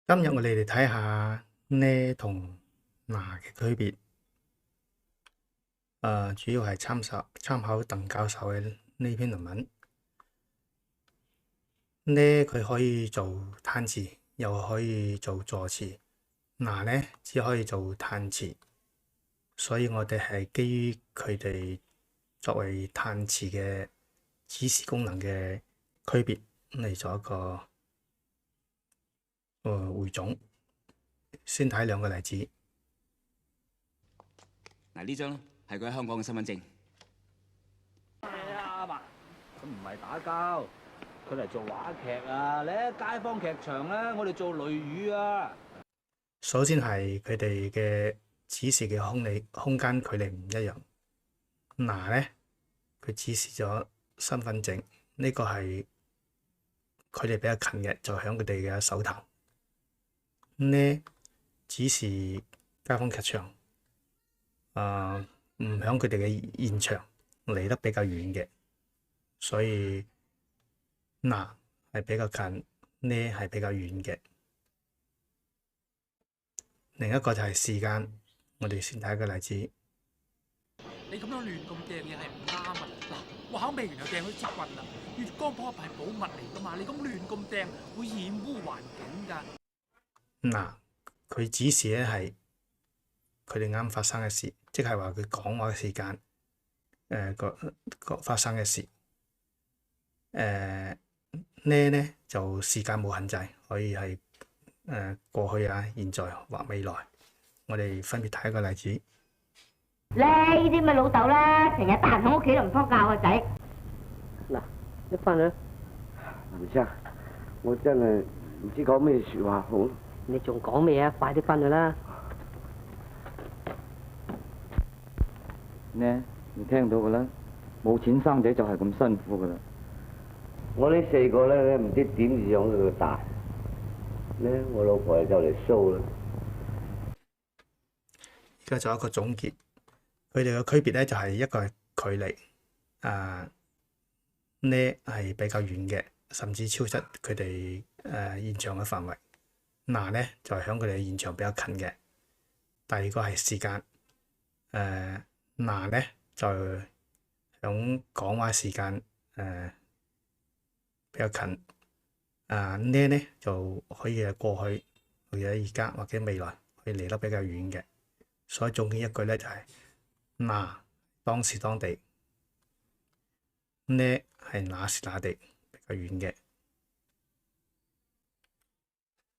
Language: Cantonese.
今日我哋嚟睇下呢同嗱嘅區別。主要係參考鄧教授嘅呢篇論文。呢佢可以做嘆詞，又可以做助詞。嗱呢只可以做嘆詞，所以我哋係基於佢哋作為嘆詞嘅指示功能嘅區別嚟做一個匯總。先睇兩個例子。嗱，呢張係佢喺香港嘅身份證。阿爸，佢唔係打交，佢嚟做話劇啊！你喺街坊劇場咧，我哋做雷雨啊。首先係佢哋嘅指示嘅空間距離唔一樣。嗱咧，佢指示咗身份證，呢個係距離比較近嘅，就喺佢哋嘅手頭。呢指示街坊劇場，唔喺佢哋嘅現場，離得比較遠嘅，所以嗱係比較近，呢係比較遠嘅。另一個就係時間，我哋先睇一個例子。你咁樣亂咁掟嘢係唔啱啊！嗱，我考未完就掟咗支棍啦。月光寶盒係寶物嚟噶嘛，你咁亂咁掟會染污環境㗎。嗱，佢指示咧係佢哋啱發生嘅事，即係話佢講話嘅時間，個發生嘅事。呢就時間冇限制，可以係過去啊、現在或未來。我哋分別睇一個例子。呢啲咪老豆啦，成日得閒喺屋企都唔幫教個仔。嗱，一翻去，唔知啊，我真係唔知講咩説話好。你仲講咩啊？快啲翻去啦！呢，你聽到噶啦，冇錢生仔就係咁辛苦噶啦。我呢四個咧，唔知點養到佢大。呢，我老婆就嚟騷啦。而家做一個總結，佢哋嘅區別咧就係一個係距離，呢係比較遠嘅，甚至超出佢哋現場嘅範圍。嗱呢就係喺佢哋現場比較近嘅。第二個係時間，嗱呢就喺講話時間比較近，呢就可以係過去或者而家或者未來，可以離得比較遠嘅。所以總結一句咧就係嗱當時當地，呢係那時那地比較遠嘅。